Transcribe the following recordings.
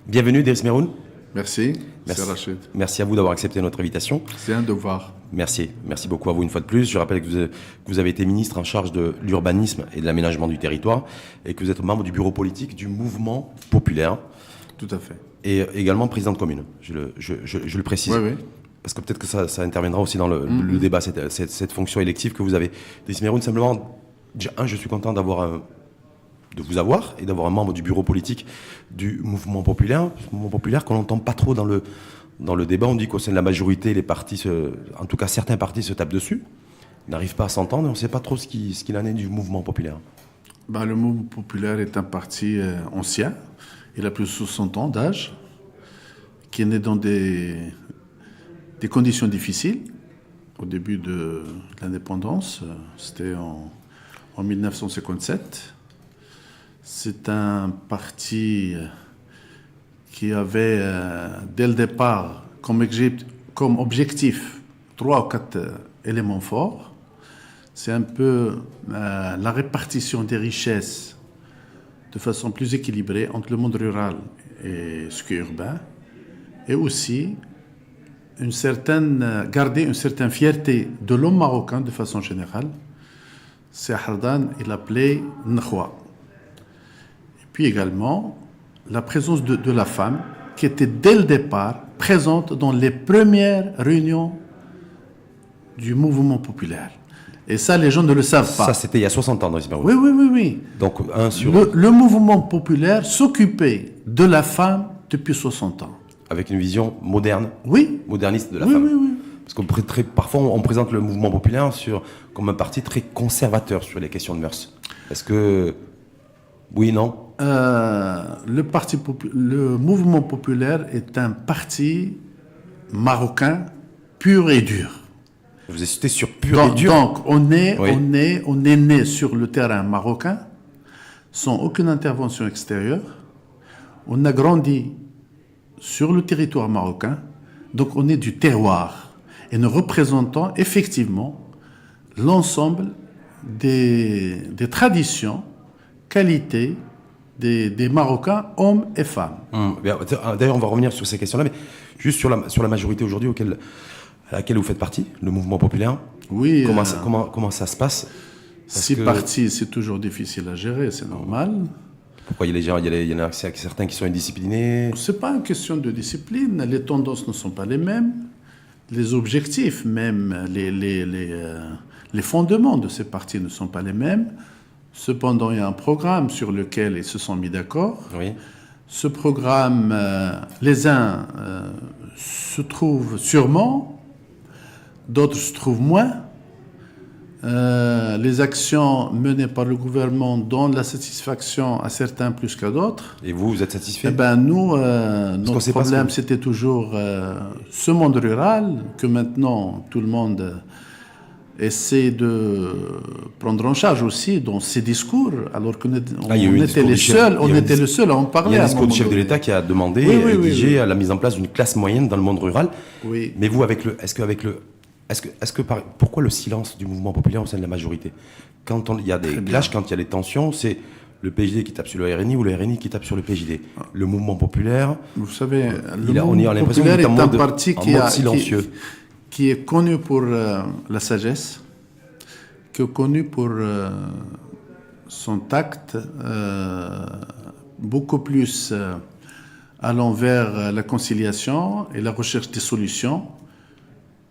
Bienvenue, Driss Meroun. Merci, Merci. c'est Rachid. Merci à vous d'avoir accepté notre invitation. C'est un devoir. Merci. Merci beaucoup à vous une fois de plus. Je rappelle que vous avez été ministre en charge de l'urbanisme et de l'aménagement du territoire et que vous êtes membre du bureau politique du mouvement populaire. Tout à fait. Et également président de commune. Je le précise. Oui, oui. Parce que peut-être que ça interviendra aussi dans le débat, cette fonction élective que vous avez. Driss Meroun, simplement, je suis content de vous avoir et d'avoir un membre du bureau politique du mouvement populaire qu'on n'entend pas trop dans le débat. On dit qu'au sein de la majorité, les partis, en tout cas certains partis, se tapent dessus, n'arrivent pas à s'entendre et on ne sait pas trop ce qu'il en est du mouvement populaire. Le mouvement populaire est un parti ancien. Il a plus de 60 ans d'âge, qui est né dans des conditions difficiles au début de l'indépendance. C'était en 1957. C'est un parti qui avait, dès le départ, comme objectif 3 ou 4 éléments forts. C'est un peu la répartition des richesses de façon plus équilibrée entre le monde rural et ce qui est urbain, et aussi garder une certaine fierté de l'homme marocain de façon générale. C'est Hardan, il l'appelait Nkhwa. Puis également la présence de la femme qui était dès le départ présente dans les premières réunions du mouvement populaire. Et ça, les gens ne le savent pas. Ça, c'était il y a 60 ans, Driss Meroun. Oui. Donc, le mouvement populaire s'occupait de la femme depuis 60 ans. Avec une vision moderne, moderniste de la femme. Oui. Parce que parfois, on présente le mouvement populaire comme un parti très conservateur sur les questions de mœurs. Est-ce que... Oui, non? Le mouvement populaire est un parti marocain pur et dur. Vous insistez sur pur et dur. Donc, on est né sur le terrain marocain, sans aucune intervention extérieure. On a grandi sur le territoire marocain, donc on est du terroir. Et nous représentons effectivement l'ensemble des traditions, qualités des Marocains, hommes et femmes. D'ailleurs, on va revenir sur ces questions-là, mais juste sur la majorité aujourd'hui à laquelle vous faites partie, le mouvement populaire. Oui. Comment ça se passe? Partis, c'est toujours difficile à gérer, c'est normal. Pourquoi il y en a certains qui sont indisciplinés? C'est pas une question de discipline. Les tendances ne sont pas les mêmes. Les objectifs, même les fondements de ces partis ne sont pas les mêmes. Cependant, il y a un programme sur lequel ils se sont mis d'accord. Oui. Ce programme, les uns se trouvent sûrement, d'autres se trouvent moins. Les actions menées par le gouvernement donnent la satisfaction à certains plus qu'à d'autres. Et vous êtes satisfait? Nous, notre problème, c'était toujours ce monde rural que maintenant tout le monde essaie de prendre en charge aussi dans ses discours, alors qu'on était les seuls à en parler. Il y a un discours du chef de l'État qui a demandé, exigé la mise en place d'une classe moyenne dans le monde rural. Oui. Mais vous, pourquoi le silence du mouvement populaire au sein de la majorité? Quand il y a des clashs, quand il y a des tensions, c'est le PJD qui tape sur le RNI ou le RNI qui tape sur le PJD. Le mouvement populaire... Vous savez, on a l'impression qu'il est en mode silencieux. Qui est connu pour la sagesse, qui est connu pour son tact, beaucoup plus allant vers la conciliation et la recherche des solutions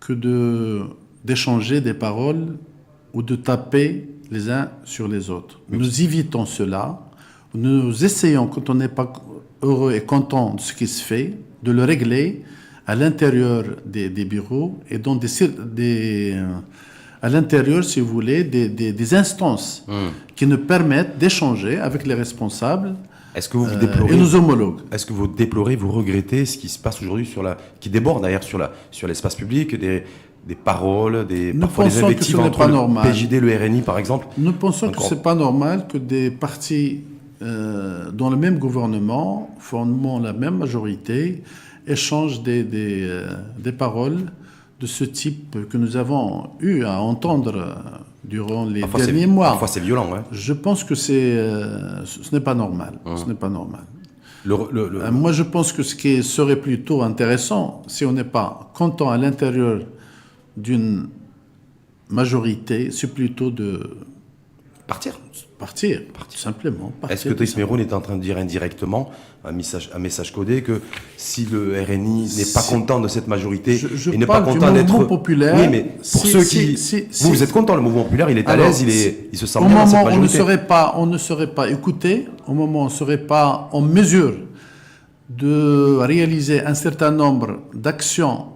que d'échanger des paroles ou de taper les uns sur les autres. Nous évitons cela. Nous essayons, quand on n'est pas heureux et content de ce qui se fait, de le régler à l'intérieur des bureaux et dans à l'intérieur, si vous voulez, des instances qui nous permettent d'échanger avec les responsables et nos homologues. Est-ce que vous déplorez, vous regrettez ce qui se passe aujourd'hui qui déborde d'ailleurs sur l'espace public, des paroles, parfois des invectives entre le PJD et le RNI, par exemple? Nous pensons que ce n'est pas normal que des partis dans le même gouvernement, formant la même majorité, échangent des paroles de ce type que nous avons eu à entendre durant les derniers mois. Parfois c'est violent. Je pense que ce n'est pas normal. Ce n'est pas normal. Moi, je pense que ce qui serait plutôt intéressant, si on n'est pas content à l'intérieur d'une majorité, c'est plutôt de Partir. partir. Tout simplement. Est-ce que Driss Meroun est en train de dire indirectement, un message codé, que si le RNI n'est pas content de cette majorité, je et n'est pas parle content du d'être... mouvement populaire. Oui, mais pour ceux qui... vous êtes content, le mouvement populaire, il est à l'aise, il se sent bien dans cette majorité. Au moment où on ne serait pas écouté, au moment où on ne serait pas en mesure de réaliser un certain nombre d'actions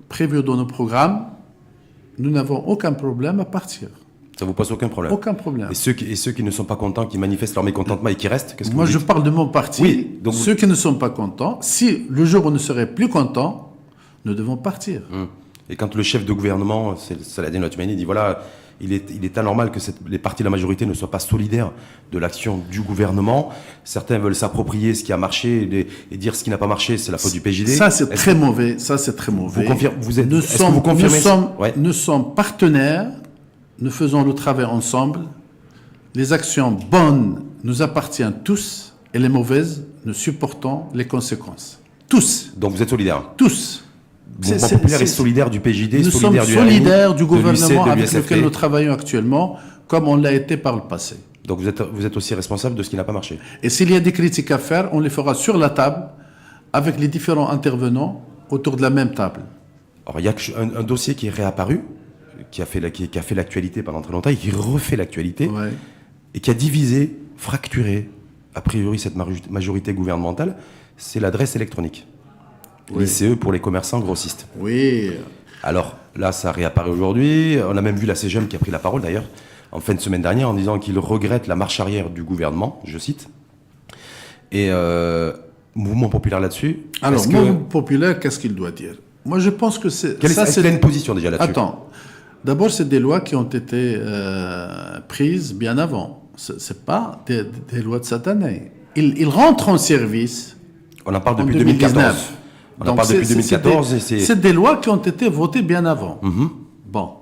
prévues dans nos programmes, nous n'avons aucun problème à partir. Ça vous pose aucun problème? Aucun problème. Et ceux qui ne sont pas contents, qui manifestent leur mécontentement et qui restent, qu'est-ce que Moi, vous je dites? parle de mon parti. Oui, donc ceux qui ne sont pas contents, si le jour où on ne serait plus content, nous devons partir. Et quand le chef de gouvernement, c'est Saladin Latmani, dit voilà, il est anormal que les partis de la majorité ne soient pas solidaires de l'action du gouvernement. Certains veulent s'approprier ce qui a marché et dire ce qui n'a pas marché, c'est la faute du PJD. Ça, c'est très mauvais. Ça, c'est très mauvais. Vous confirmez nous sommes partenaires. Nous faisons le travail ensemble. Les actions bonnes nous appartiennent tous et les mauvaises, nous supportons les conséquences. Tous. Donc vous êtes solidaires? Tous. Le mouvement populaire est solidaire du PJD, nous solidaire sommes du RNI, solidaires du gouvernement de avec l'USFP. lequel nous travaillons actuellement, comme on l'a été par le passé. Donc vous êtes aussi responsable de ce qui n'a pas marché? Et s'il y a des critiques à faire, on les fera sur la table avec les différents intervenants autour de la même table. Alors il y a un dossier qui est réapparu, qui a fait l'actualité pendant très longtemps, et qui refait l'actualité, Ouais. et qui a divisé, fracturé, a priori, cette majorité gouvernementale, c'est l'adresse électronique. Oui. L'ICE pour les commerçants grossistes. Oui. Alors là, ça réapparaît aujourd'hui. On a même vu la CGM qui a pris la parole d'ailleurs en fin de semaine dernière en disant qu'il regrette la marche arrière du gouvernement, je cite. Et mouvement populaire là-dessus. Alors, mouvement populaire, qu'est-ce qu'il doit dire? Moi, je pense que c'est... Est-ce qu'il a une position déjà là-dessus? Attends. D'abord, c'est des lois qui ont été prises bien avant. C'est pas des lois de cette année. Ils rentrent en service. On en parle depuis 2019. 2014. On en parle depuis 2014. C'est des lois qui ont été votées bien avant. Bon.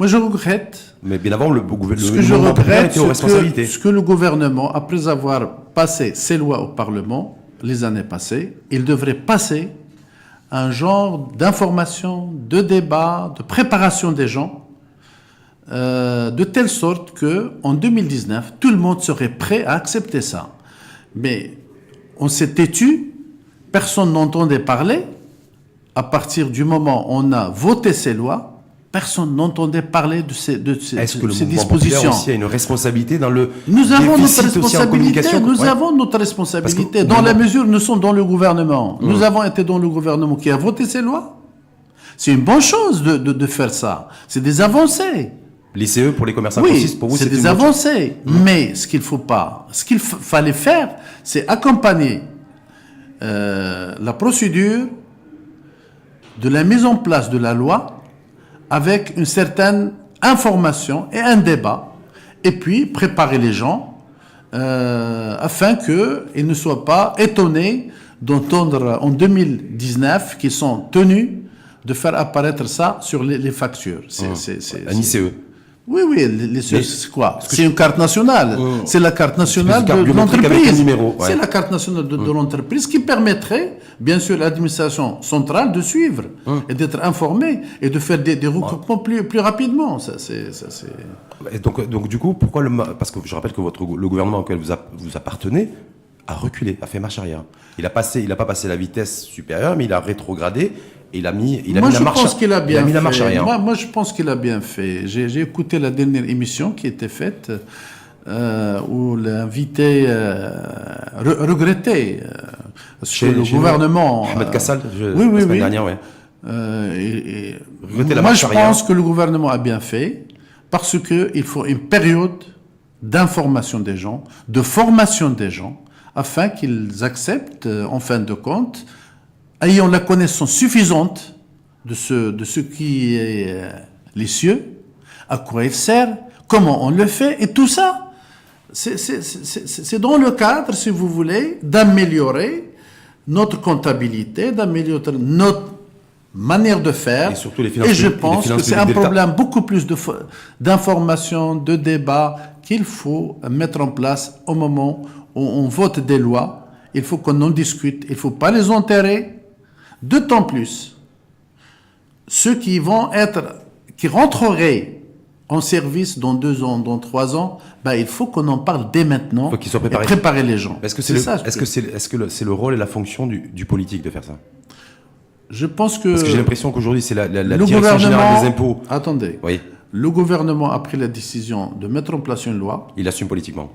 Moi, je regrette. Mais bien avant, le Ce que je regrette, était aux responsabilités. ce que le gouvernement, après avoir passé ces lois au Parlement les années passées, il devrait passer un genre d'information, de débat, de préparation des gens, de telle sorte que en 2019, tout le monde serait prêt à accepter ça. Mais on s'est têtu, personne n'entendait parler. À partir du moment où on a voté ces lois, personne n'entendait parler de ces dispositions. Est-ce que le mouvement populaire aussi a une responsabilité dans le Nous avons notre déficit aussi en responsabilité. communication? Nous Ouais. avons notre responsabilité. Parce que- Dans la mesure où nous sommes dans le gouvernement. Nous avons été dans le gouvernement qui a voté ces lois. C'est une bonne chose de faire ça. C'est des avancées. L'ICE pour les commerçants Oui, grossistes, pour vous, c'est une des bonne chose? avancées. Mais ce qu'il faut pas, ce qu'il fallait faire, c'est accompagner la procédure de la mise en place de la loi avec une certaine information et un débat, et puis préparer les gens afin qu'ils ne soient pas étonnés d'entendre en 2019 qu'ils sont tenus de faire apparaître ça sur les factures. Un ICE. Oui, c'est quoi? C'est une carte nationale. C'est la carte nationale carte de biométrique avec l'entreprise. un numéro, ouais. C'est la carte nationale de l'entreprise qui permettrait, bien sûr, à l'administration centrale de suivre et d'être informée et de faire des recoupements plus rapidement. Et donc du coup, pourquoi parce que je rappelle que le gouvernement auquel vous appartenez a reculé, a fait marche arrière. Il n'a pas passé la vitesse supérieure, mais il a rétrogradé et il a mis la marche arrière. Moi, je pense qu'il a bien fait. J'ai écouté la dernière émission qui était faite où l'invité regrettait Chez le gouvernement. Ahmed Kassal, la oui. semaine dernière, ouais. Moi, je pense que le gouvernement a bien fait parce qu'il faut une période d'information des gens, de formation des gens, afin qu'ils acceptent, en fin de compte, ayant la connaissance suffisante de ce qui est les cieux, à quoi il sert, comment on le fait, et tout ça, c'est dans le cadre, si vous voulez, d'améliorer notre comptabilité, d'améliorer notre manière de faire. Et surtout les finances et je publiques, pense que c'est un problème beaucoup plus d'information, de débat qu'il faut mettre en place au moment où on vote des lois il faut qu'on en discute. Il ne faut pas les enterrer. D'autant plus, ceux qui rentreraient en service dans 2 ans, dans 3 ans, il faut qu'on en parle dès maintenant. Il faut qu'ils soient préparés. Et préparer les gens. Est-ce que c'est le rôle et la fonction du politique de faire ça? Je pense que... Parce que j'ai l'impression qu'aujourd'hui, c'est la Direction générale des impôts. Attendez. Oui. Le gouvernement a pris la décision de mettre en place une loi. Il assume politiquement.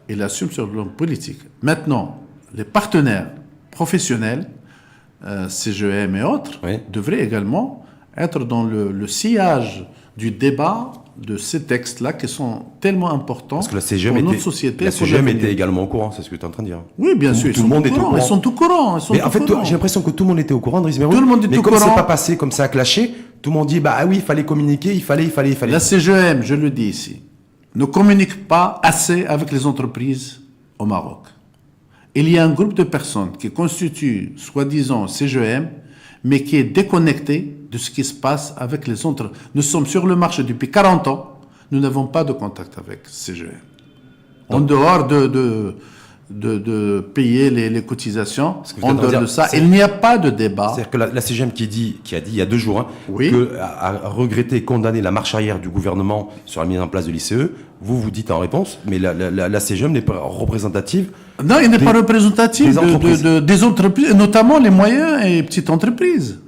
Il assume sur le plan politique. Maintenant, les partenaires professionnels, CGM et autres, devraient également être dans le sillage du débat de ces textes-là qui sont tellement importants parce que la CGM pour notre société. La CGM était également au courant, c'est ce que tu es en train de dire. Oui, bien sûr, tout le monde était au courant. Ils sont au courant. Mais en fait, j'ai l'impression que tout le monde était au courant, Driss Meroun. Tout le monde était au courant. Mais comme c'est pas passé, comme ça a clashé, tout le monde dit, oui, il fallait communiquer, il fallait. La CGM, je le dis ici, ne communique pas assez avec les entreprises au Maroc. Il y a un groupe de personnes qui constitue, soi-disant, CGM, mais qui est déconnecté de ce qui se passe avec les autres. Nous sommes sur le marché depuis 40 ans, nous n'avons pas de contact avec CGM. En dehors de payer les cotisations, en dehors de ça, il n'y a pas de débat. C'est-à-dire que la CGM qui a dit il y a 2 jours, a regretté et condamné la marche arrière du gouvernement sur la mise en place de l'ICE. Vous dites en réponse, mais la CGM n'est pas représentative. Non, elle n'est pas représentative des entreprises, notamment les moyennes et petites entreprises.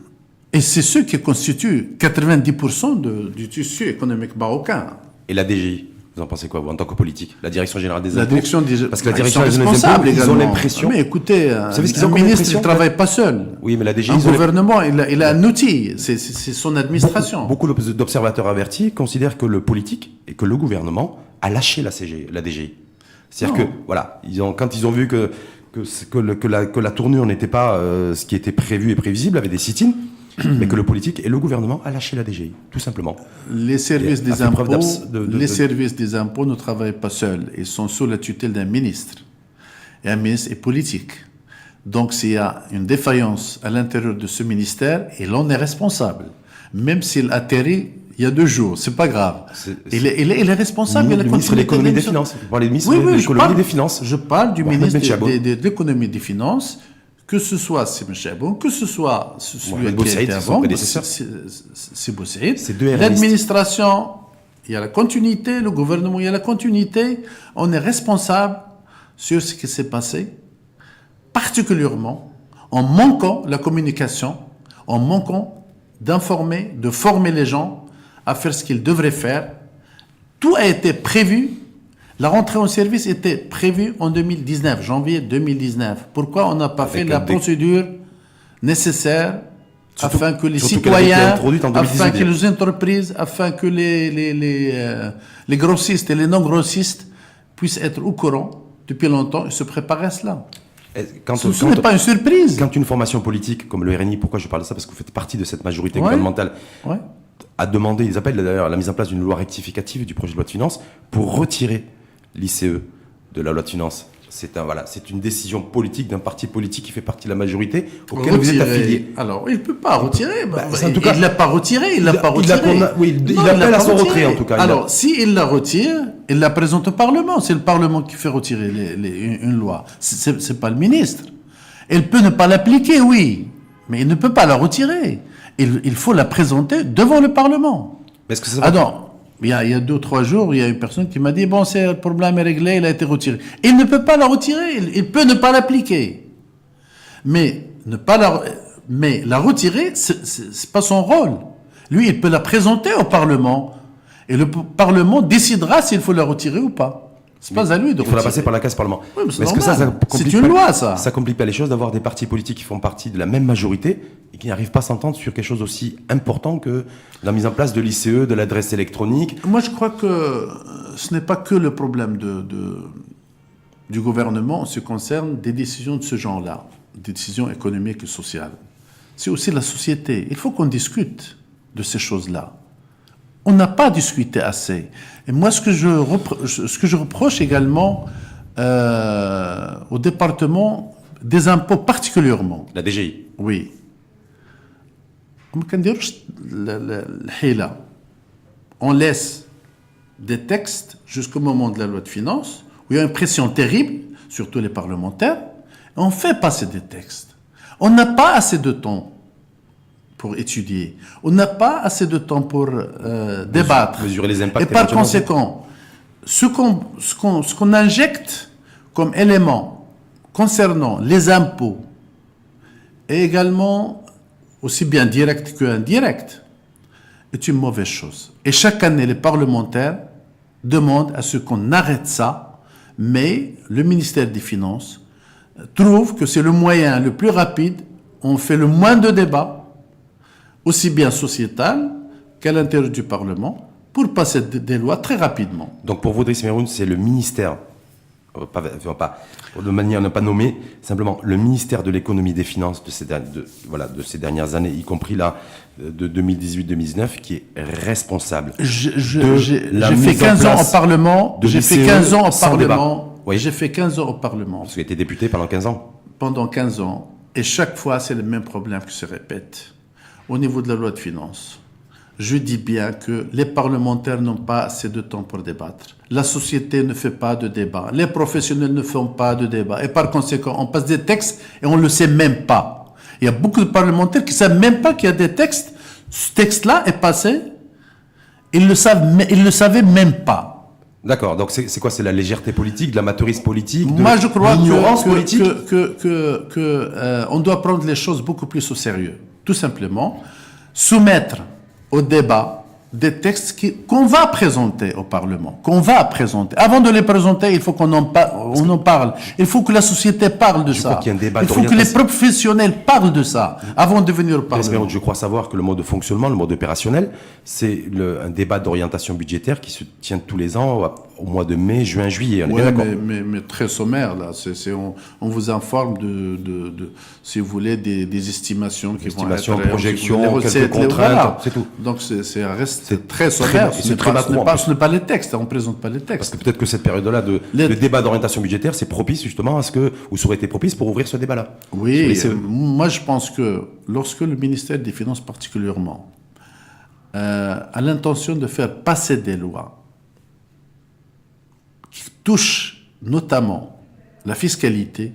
Et c'est ceux qui constituent 90% du tissu économique marocain. Et la DGI, vous en pensez quoi, vous, en tant que politique? La Direction Générale des Impôts? La direction parce que la Direction Générale des Impôts, ils ont l'impression... Mais écoutez, vous savez ce qu'ils ont un ministre, il ne travaille pas seul. Oui, mais la DGI... Un gouvernement, il a un outil, c'est son administration. Beaucoup d'observateurs avertis considèrent que le politique et que le gouvernement a lâché la DGI. C'est-à-dire que, voilà, quand ils ont vu que la tournure n'était pas ce qui était prévu et prévisible, avec des sit-ins, mais que le politique et le gouvernement a lâché la DGI, tout simplement. Les services des impôts ne travaillent pas seuls. Ils sont sous la tutelle d'un ministre. Et un ministre est politique. Donc, s'il y a une défaillance à l'intérieur de ce ministère, il en est responsable. Même s'il atterrit il y a 2 jours, c'est pas grave. Il est responsable. Le ministre de l'économie et des finances. Vous parlez du ministre de l'économie et des finances. Je parle du ministre de l'économie et des finances. Que ce soit Sima Chaboun, que ce soit celui qui était avant, c'est Boussaïd. L'administration, il y a la continuité, le gouvernement, il y a la continuité. On est responsable sur ce qui s'est passé, particulièrement en manquant la communication, en manquant d'informer, de former les gens à faire ce qu'ils devraient faire. Tout a été prévu. La rentrée en service était prévue en 2019, janvier 2019. Pourquoi on n'a pas fait la procédure nécessaire afin que les citoyens, afin que les entreprises, afin que les grossistes et les non-grossistes puissent être au courant depuis longtemps et se préparer à cela? Ce n'est pas une surprise. Quand une formation politique comme le RNI, pourquoi je parle de ça? Parce que vous faites partie de cette majorité gouvernementale, a demandé, ils appellent d'ailleurs la mise en place d'une loi rectificative du projet de loi de finances pour retirer l'ICE de la loi de finances. C'est une décision politique d'un parti politique qui fait partie de la majorité auquel vous êtes affilié. Alors, il ne peut pas retirer. En tout cas, il ne l'a pas retiré. Il appelle à son retrait, en tout cas. Alors, s'il la retire, il la présente au Parlement. C'est le Parlement qui fait retirer une loi. Ce n'est pas le ministre. Il peut ne pas l'appliquer, oui, mais il ne peut pas la retirer. Il faut la présenter devant le Parlement. Est-ce que ça il y a 2 ou 3 jours, il y a une personne qui m'a dit le problème est réglé, il a été retiré. Il ne peut pas la retirer, il peut ne pas l'appliquer. Mais la retirer, c'est pas son rôle. Lui, il peut la présenter au Parlement. Et le Parlement décidera s'il faut la retirer ou pas. C'est pas à lui de retirer. Il faut la passer par la case Parlement. Oui, mais est-ce que c'est une loi, ça? Ça complique pas les choses d'avoir des partis politiques qui font partie de la même majorité et qui n'arrivent pas à s'entendre sur quelque chose aussi important que la mise en place de l'ICE, de l'adresse électronique. Moi, je crois que ce n'est pas que le problème du gouvernement en ce qui concerne des décisions de ce genre-là, des décisions économiques et sociales. C'est aussi la société. Il faut qu'on discute de ces choses-là. On n'a pas discuté assez. Et moi, ce que je reproche également au département des impôts particulièrement. La DGI. Oui. On laisse des textes jusqu'au moment de la loi de finances où il y a une pression terrible, surtout les parlementaires, On fait passer des textes. On n'a pas assez de temps pour étudier. On n'a pas assez de temps pour débattre. Mesurer les impacts. Et par conséquent, ce qu'on injecte comme élément concernant les impôts et également aussi bien direct que indirect est une mauvaise chose. Et chaque année, les parlementaires demandent à ce qu'on arrête ça, mais le ministère des Finances trouve que c'est le moyen le plus rapide, on fait le moins de débats, aussi bien sociétal qu'à l'intérieur du Parlement, pour passer des lois très rapidement. Donc pour vous, Driss Meroun, c'est le ministère, pas de manière à ne pas nommer, simplement le ministère de l'économie et des finances de ces dernières années, y compris là, de 2018-2019, qui est responsable. J'ai fait 15 ans au Parlement. J'ai fait 15 ans au Parlement. Oui. J'ai fait 15 ans au Parlement. Vous avez été député pendant 15 ans. Pendant 15 ans. Et chaque fois, c'est le même problème qui se répète. Au niveau de la loi de finances, je dis bien que les parlementaires n'ont pas assez de temps pour débattre. La société ne fait pas de débat. Les professionnels ne font pas de débat. Et par conséquent, on passe des textes et on ne le sait même pas. Il y a beaucoup de parlementaires qui ne savent même pas qu'il y a des textes. Ce texte-là est passé. Ils le savaient même pas. D'accord. Donc c'est quoi? C'est la légèreté politique, de l'amateurisme politique, Moi, je crois l'ignorance politique. On doit prendre les choses beaucoup plus au sérieux. Tout simplement, soumettre au débat des textes qu'on va présenter au Parlement, qu'on va présenter. Avant de les présenter, il faut qu'on en parle. Il faut que la société parle de ça. Il faut que les professionnels parlent de ça avant de venir au Parlement. Je crois savoir que le mode de fonctionnement, le mode opérationnel, c'est un débat d'orientation budgétaire qui se tient tous les ans au mois de mai, juin, juillet. Oui, mais très sommaire, là. On vous informe si vous voulez, des estimations qui vont être... projections, quelques contraintes, c'est tout. Donc, c'est très sommaire. Ce n'est pas les textes, on ne présente pas les textes. Parce que peut-être que cette période-là de débat d'orientation budgétaire, c'est propice justement à ce que, ou ça aurait été propice pour ouvrir ce débat-là. Oui, moi je pense que lorsque le ministère des Finances particulièrement a l'intention de faire passer des lois qui touchent notamment la fiscalité,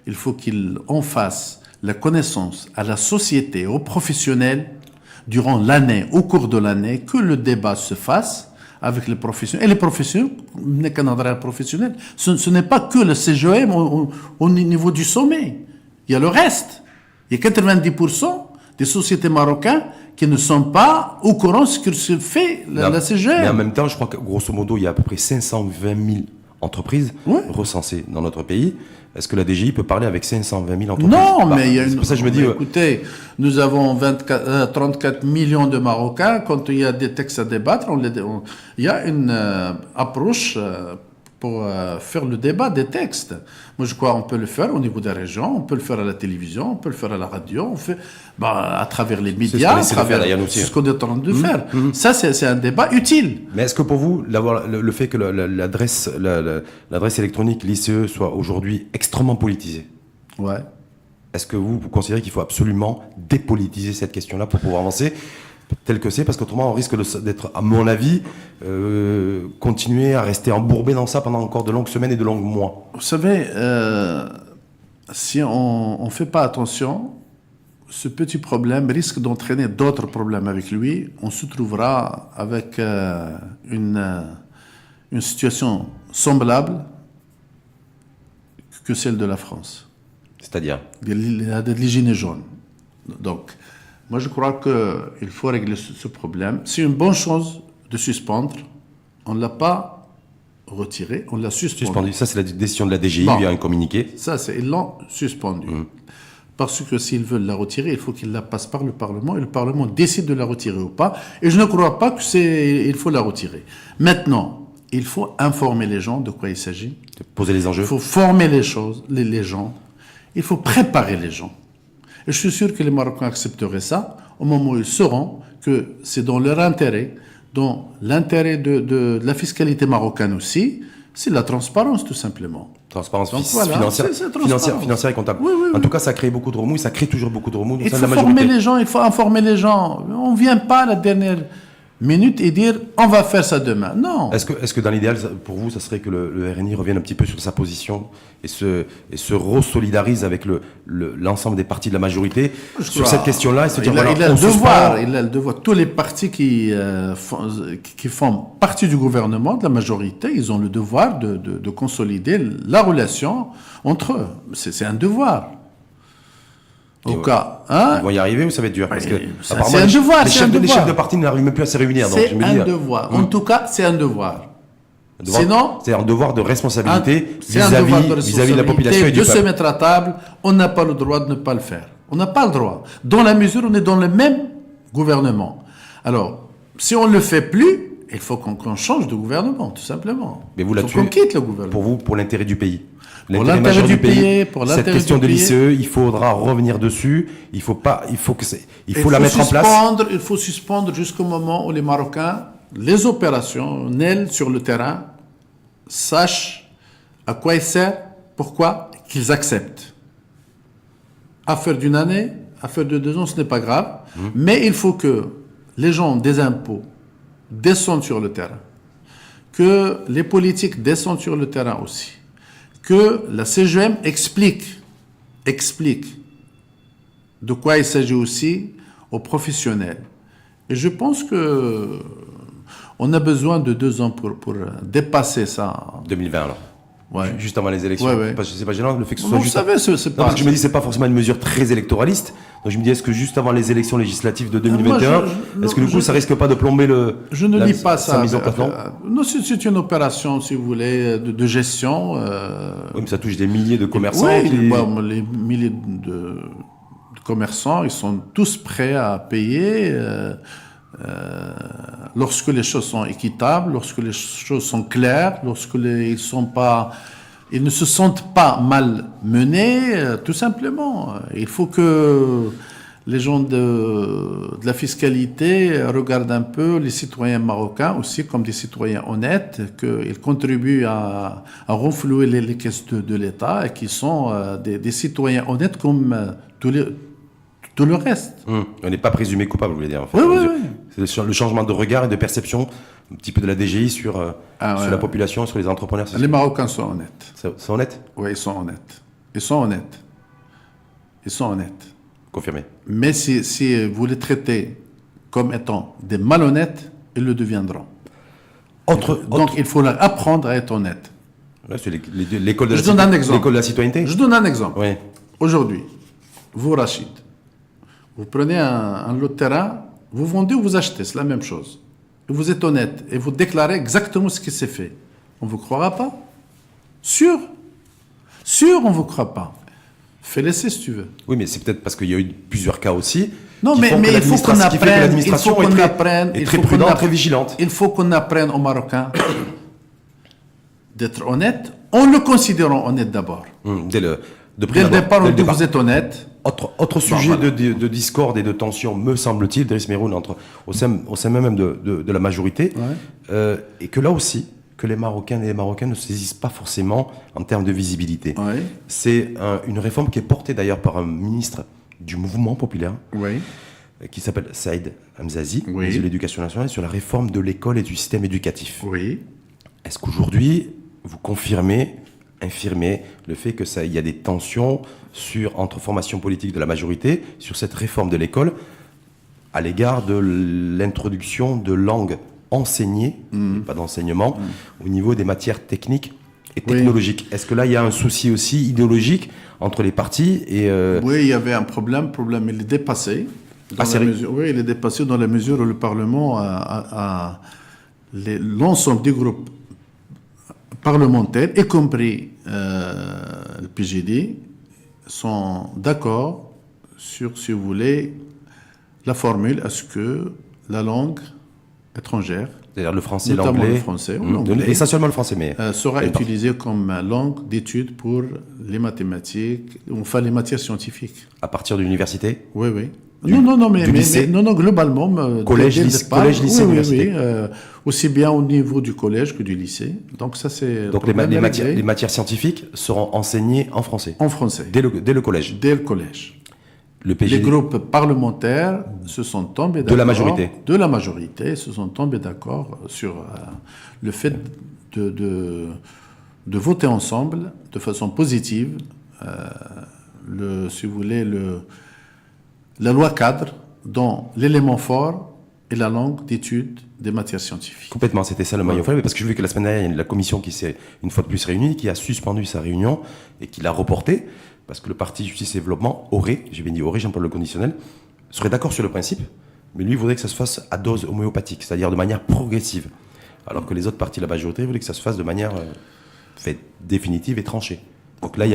il faut qu'il en fasse la connaissance à la société, aux professionnels, durant l'année, au cours de l'année, que le débat se fasse avec les professionnels. Et les professionnels, n'est qu'un endroit professionnel. Ce n'est pas que le CGM au niveau du sommet. Il y a le reste. Il y a 90% des sociétés marocaines qui ne sont pas au courant de ce que se fait la CGM. Mais en même temps, je crois que grosso modo, il y a à peu près 520 000 entreprises recensées dans notre pays. Est-ce que la DGI peut parler avec 520 000 entreprises? Non, mais il y a une... C'est pour ça que je me dis... Écoutez, nous avons 34 millions de Marocains. Quand il y a des textes à débattre, il y a une approche pour faire le débat des textes. Moi, je crois qu'on peut le faire au niveau des régions, on peut le faire à la télévision, on peut le faire à la radio, on fait à travers les médias, c'est ce qu'on est en train de faire. Ça, c'est un débat utile. Mais est-ce que pour vous, le fait que l'adresse électronique l'ICE soit aujourd'hui extrêmement politisée, est-ce que vous considérez qu'il faut absolument dépolitiser cette question-là pour pouvoir avancer tel que c'est, parce qu'autrement on risque d'être, à mon avis, continuer à rester embourbé dans ça pendant encore de longues semaines et de longs mois. Vous savez, si on ne fait pas attention, ce petit problème risque d'entraîner d'autres problèmes avec lui. On se trouvera avec une situation semblable que celle de la France. C'est-à-dire de les gilets jaunes. Donc, moi, je crois qu'il faut régler ce problème. C'est une bonne chose de suspendre. On ne l'a pas retiré, on l'a suspendu. Ça, c'est la décision de la DGI via un communiqué. Ça, ils l'ont suspendu. Parce que s'ils veulent la retirer, il faut qu'ils la passent par le Parlement et le Parlement décide de la retirer ou pas. Et je ne crois pas qu'il faut la retirer. Maintenant, il faut informer les gens de quoi il s'agit. De poser les enjeux. Il faut former les gens. Il faut préparer les gens. Et je suis sûr que les Marocains accepteraient ça au moment où ils sauront que c'est dans leur intérêt, dans l'intérêt de la fiscalité marocaine aussi, c'est la transparence tout simplement. Transparence financière et comptable. Oui. En tout cas, ça crée beaucoup de remous, toujours beaucoup de remous. Il faut former les gens, il faut informer les gens. On ne vient pas à la dernière minute et dire on va faire ça demain. Non. Est-ce que dans l'idéal, pour vous, ça serait que le RNI revienne un petit peu sur sa position et se re-solidarise avec l'ensemble des partis de la majorité sur cette question-là et se dire il a le devoir. Tous les partis qui font partie du gouvernement, de la majorité, ils ont le devoir de consolider la relation entre eux. C'est un devoir. Au cas, ils vont y arriver ou ça va être dur parce que c'est un devoir. Les chefs de parti n'arrivent même plus à se réunir. C'est un devoir. En tout cas, c'est un devoir. Sinon, c'est un devoir de responsabilité vis-à-vis de la population et du peuple. De se mettre à table, on n'a pas le droit de ne pas le faire. On n'a pas le droit. Dans la mesure où on est dans le même gouvernement. Alors, si on ne le fait plus, il faut qu'on change de gouvernement, tout simplement. Mais vous là-dessus, qu'on quitte le gouvernement. Pour vous, pour l'intérêt du pays. Pour l'intérêt du pays, cette question de l'ICE, il faudra revenir dessus. Il faut la mettre en place. Il faut suspendre jusqu'au moment où les Marocains, les opérationnels sur le terrain, sachent à quoi ils servent, pourquoi, qu'ils acceptent. Affaire d'une année, affaire de 2 ans, ce n'est pas grave. Mais il faut que les gens des impôts descendent sur le terrain, que les politiques descendent sur le terrain aussi, que la CGM explique de quoi il s'agit aussi aux professionnels. Et je pense que on a besoin de 2 ans pour dépasser ça. 2020 alors. Ouais. Juste avant les élections. Ouais. C'est pas gênant le fait que ce soit vous juste. Savez, c'est pas. Parce que je me dis c'est pas forcément une mesure très électoraliste. Donc je me dis est-ce que juste avant les élections législatives de 2021, est-ce que du coup ça risque pas de plomber Je ne dis pas ça. Mise en place, non, c'est une opération, si vous voulez, de gestion. Oui, mais ça touche des milliers de commerçants. Oui, les milliers de commerçants, ils sont tous prêts à payer. Lorsque les choses sont équitables, lorsque les choses sont claires, ils ne se sentent pas mal menés, tout simplement. Il faut que les gens de la fiscalité regardent un peu les citoyens marocains aussi comme des citoyens honnêtes, qu'ils contribuent à renflouer les caisses de l'État et qui sont des citoyens honnêtes comme tout le reste. On n'est pas présumé coupable, vous voulez dire. En fait. Oui. C'est le changement de regard et de perception, un petit peu de la DGI sur la population, sur les entrepreneurs. Les Marocains sont honnêtes. Sont honnêtes ? Oui, ils sont honnêtes. Confirmé. Mais si vous les traitez comme étant des malhonnêtes, ils le deviendront. Donc il faut leur apprendre à être honnêtes. Là, c'est l'école de la citoyenneté. Je donne un exemple. Oui. Aujourd'hui, vous, Rachid, vous prenez un lot de terrain, vous vendez ou vous achetez, c'est la même chose. Et vous êtes honnête et vous déclarez exactement ce qui s'est fait. On ne vous croira pas ? Sûr, on ne vous croit pas. Fais l'essai si tu veux. Oui, mais c'est peut-être parce qu'il y a eu plusieurs cas aussi. Non, mais il faut qu'on apprenne. L'administration est très prudente, très vigilante. Il faut qu'on apprenne aux Marocains d'être honnêtes en le considérant honnête d'abord. Dès le départ, vous êtes honnête. Autre sujet de discorde et de tension, me semble-t-il, Driss Meroun, au sein même de la majorité, et que là aussi, que les Marocains et les Marocaines ne saisissent pas forcément en termes de visibilité. Oui. C'est une réforme qui est portée d'ailleurs par un ministre du mouvement populaire, qui s'appelle Saïd Hamzazi, ministre de l'Éducation nationale, sur la réforme de l'école et du système éducatif. Oui. Est-ce qu'aujourd'hui, vous infirmez le fait qu'il y a des tensions entre formations politiques de la majorité sur cette réforme de l'école à l'égard de l'introduction de langues enseignées, pas d'enseignement, au niveau des matières techniques et technologiques. Est-ce que là, il y a un souci aussi idéologique entre les partis et Oui, il y avait un problème. Le problème, il est dépassé. Il est dépassé dans la mesure où le Parlement l'ensemble des groupes parlementaires, y compris le PJD, sont d'accord sur, si vous voulez, la formule à ce que la langue étrangère, c'est-à-dire le français, notamment l'anglais, le français, ou l'anglais, essentiellement le français, mais sera utilisée comme langue d'étude pour les mathématiques, enfin les matières scientifiques. À partir de l'université ? Oui. Non, globalement, collège, lycée, université. Aussi bien au niveau du collège que du lycée. Donc ça, c'est. Donc les matières scientifiques seront enseignées en français. En français. Dès le collège. Dès le collège. Le PJD... Les groupes parlementaires se sont tombés d'accord... De la majorité, se sont tombés d'accord sur le fait de voter ensemble, de façon positive, si vous voulez, la loi cadre, dont l'élément fort est la langue d'étude des matières scientifiques. Complètement, c'était ça le maillon faible, parce que je veux que la semaine dernière, il y a la commission qui s'est une fois de plus réunie, qui a suspendu sa réunion et qui l'a reportée, parce que le Parti Justice et Développement aurait, j'ai bien dit aurait, j'emploie le conditionnel, serait d'accord sur le principe, mais lui voudrait que ça se fasse à dose homéopathique, c'est-à-dire de manière progressive, alors que les autres partis de la majorité voulaient que ça se fasse de manière définitive et tranchée. Donc là,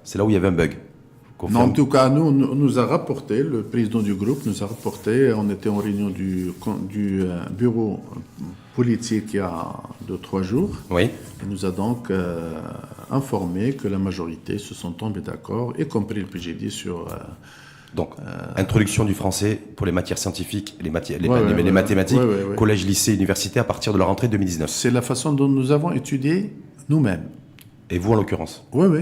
c'est là où il y avait un bug. Non, en tout cas, nous a rapporté, le président du groupe nous a rapporté, on était en réunion du bureau politique il y a 2-3 jours. Oui. Il nous a donc informé que la majorité se sont tombés d'accord, y compris le PJD sur... Donc, introduction du français pour les matières scientifiques, les mathématiques, collège, lycée, université à partir de la rentrée 2019. C'est la façon dont nous avons étudié nous-mêmes. Et vous en l'occurrence? Oui, oui.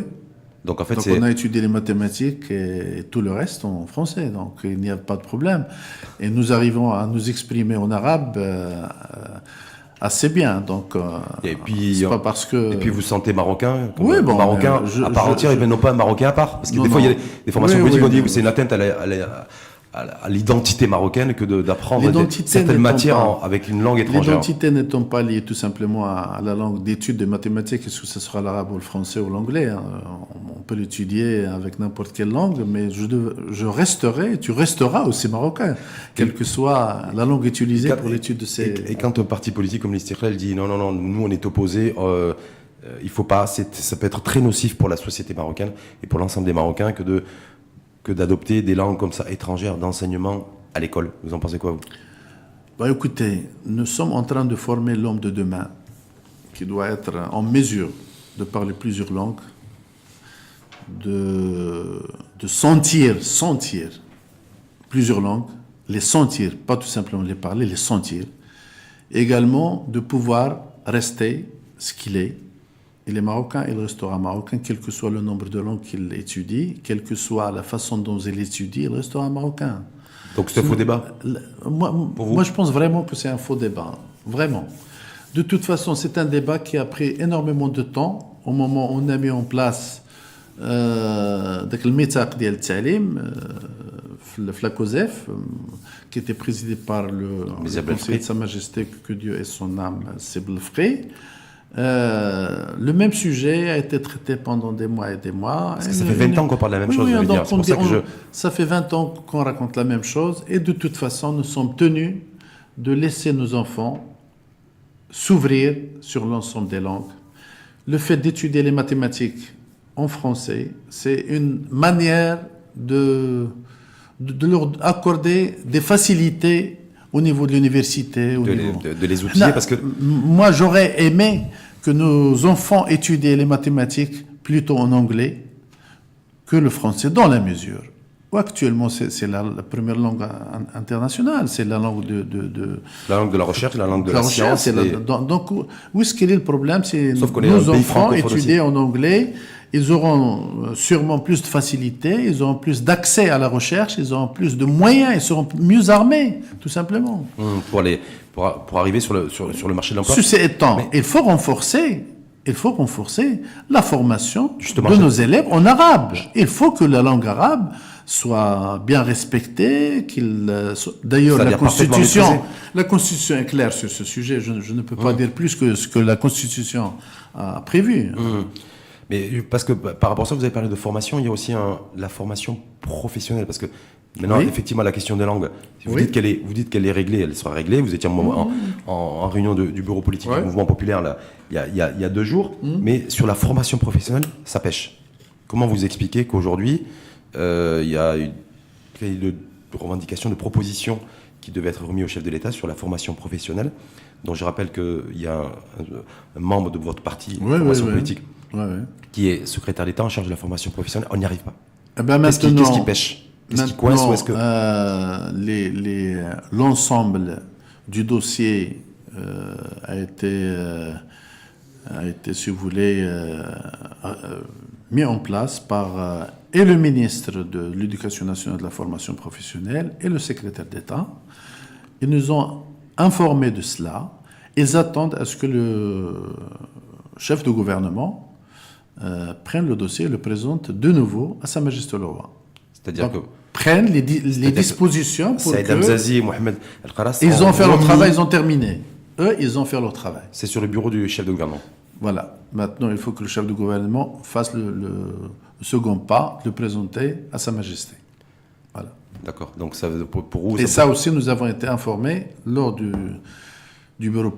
Donc, en fait, on a étudié les mathématiques et tout le reste en français, donc il n'y a pas de problème. Et nous arrivons à nous exprimer en arabe assez bien, donc et puis, c'est pas parce que... Et puis vous sentez marocain, oui, bon, marocain à part entière, et non pas un marocain à part, parce que des fois il y a des formations politiques, on dit que c'est une atteinte à l'identité marocaine que d'apprendre certaines matières avec une langue étrangère. L'identité n'étant pas liée tout simplement à la langue d'étude des mathématiques, est-ce que ce sera l'arabe ou le français ou l'anglais, hein. On peut l'étudier avec n'importe quelle langue, mais je resterai, tu resteras aussi marocain, quelle que soit la langue utilisée pour l'étude de ces... Et quand un parti politique comme l'Istiqlal dit non, nous on est opposés, il faut pas, ça peut être très nocif pour la société marocaine et pour l'ensemble des Marocains que d'adopter des langues comme ça étrangères d'enseignement à l'école. Vous en pensez quoi, vous? Écoutez, nous sommes en train de former l'homme de demain qui doit être en mesure de parler plusieurs langues, de sentir plusieurs langues, les sentir, pas tout simplement les parler, les sentir. Également de pouvoir rester ce qu'il est. Il est marocain, il restera marocain, quel que soit le nombre de langues qu'il étudie, quelle que soit la façon dont il étudie, il restera marocain. Donc c'est un faux débat? Moi, je pense vraiment que c'est un faux débat. Vraiment. De toute façon, c'est un débat qui a pris énormément de temps. Au moment où on a mis en place le mithaq ديال التعليم في la COSEF, qui était présidé par le conseiller de Sa Majesté, que Dieu ait son âme, c'est Belfri. Le même sujet a été traité pendant des mois et des mois. Parce que ça fait 20 ans qu'on parle de la même chose. Ça fait 20 ans qu'on raconte la même chose, et de toute façon, nous sommes tenus de laisser nos enfants s'ouvrir sur l'ensemble des langues. Le fait d'étudier les mathématiques en français, c'est une manière de leur accorder des facilités au niveau de l'université. De les outiller, parce que... Moi, j'aurais aimé que nos enfants étudient les mathématiques plutôt en anglais que le français, dans la mesure où actuellement c'est la première langue internationale, c'est la langue la langue de la recherche, la langue de la science. Donc, où est-ce qu'il est le problème? C'est nos enfants étudier en anglais. Ils auront sûrement plus de facilité, ils auront plus d'accès à la recherche, ils auront plus de moyens, ils seront mieux armés, tout simplement. Pour arriver sur le marché de l'emploi. Ceci étant, il faut renforcer la formation de nos élèves en arabe. Il faut que la langue arabe soit bien respectée, d'ailleurs la Constitution est claire sur ce sujet. Je ne peux pas dire plus que ce que la Constitution a prévu. Mais parce que par rapport à ça, vous avez parlé de formation, il y a aussi la formation professionnelle, parce que maintenant, effectivement, la question des langues, vous dites qu'elle est réglée, elle sera réglée. Vous étiez en réunion du bureau politique du mouvement populaire là, il y a 2 jours, mais sur la formation professionnelle, ça pêche. Comment vous expliquez qu'aujourd'hui, il y a une cahier de revendications, de propositions qui devait être remis au chef de l'État sur la formation professionnelle, dont je rappelle qu'il y a un membre de votre parti, formation politique, qui est secrétaire d'État en charge de la formation professionnelle. On n'y arrive pas. Qu'est-ce qui pêche? Qu'est-ce qui coince, ou est-ce que... l'ensemble du dossier a été, si vous voulez, mis en place par et le ministre de l'Éducation nationale et de la formation professionnelle et le secrétaire d'État. Ils nous ont informés de cela. Ils attendent à ce que le chef de gouvernement prenne le dossier et le présente de nouveau à Sa Majesté le Roi. C'est-à-dire que prennent les dispositions pour Saïd Hamzazi et Mohamed Al-Qaras, ils ont fait leur travail, ils ont terminé. Eux, ils ont fait leur travail. C'est sur le bureau du chef de gouvernement. Voilà. Maintenant, il faut que le chef de gouvernement fasse le second pas, le présenter à Sa Majesté. Voilà. D'accord. Donc ça, pour vous... Et ça aussi, nous avons été informés lors du bureau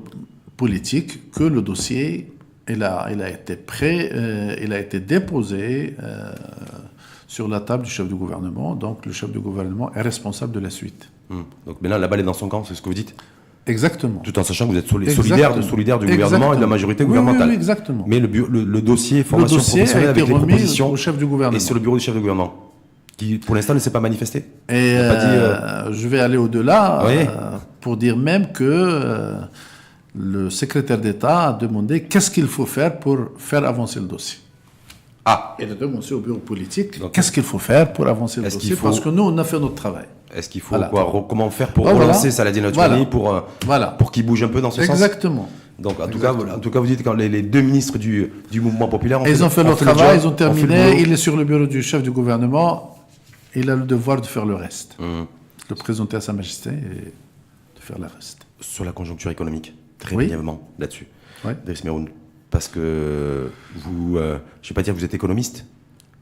politique que le dossier, il a été prêt, il a été déposé sur la table du chef de gouvernement. Donc le chef de gouvernement est responsable de la suite. Donc maintenant, la balle est dans son camp, c'est ce que vous dites? Exactement. Tout en sachant que vous êtes solidaire du gouvernement et de la majorité gouvernementale. Oui, exactement. Mais le dossier formation professionnelle avec les propositions au chef du gouvernement. Et sur le bureau du chef de gouvernement, qui pour l'instant ne s'est pas manifesté. Et je vais aller au-delà pour dire même que le secrétaire d'État a demandé qu'est-ce qu'il faut faire pour faire avancer le dossier. Ah. Et de demander au bureau politique qu'est-ce qu'il faut faire pour avancer le dossier, parce que nous, on a fait notre travail. Est-ce qu'il faut comment faire pour relancer Saladin Atouani pour qu'il bouge un peu dans ce sens? Exactement. Donc en tout cas, vous dites que les deux ministres du mouvement populaire ont fait leur travail, ils ont terminé, il est sur le bureau du chef du gouvernement, il a le devoir de faire le reste. De le présenter à Sa Majesté et de faire le reste. Sur la conjoncture économique, très brièvement là-dessus, Driss Meroun, parce que vous, je ne vais pas dire que vous êtes économiste,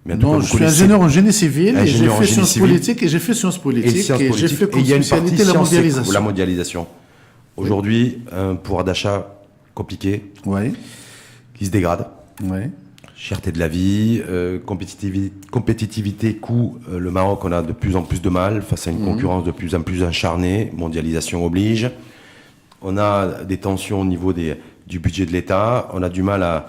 mais en tout cas, je suis ingénieur en génie civil et j'ai fait sciences politiques et j'ai fait comme spécialité la mondialisation. La mondialisation. Aujourd'hui, un pouvoir d'achat compliqué, qui se dégrade. Cherté de la vie, compétitivité, coût. Le Maroc, on a de plus en plus de mal face à une concurrence de plus en plus acharnée. Mondialisation oblige. On a des tensions au niveau du budget de l'État. On a du mal à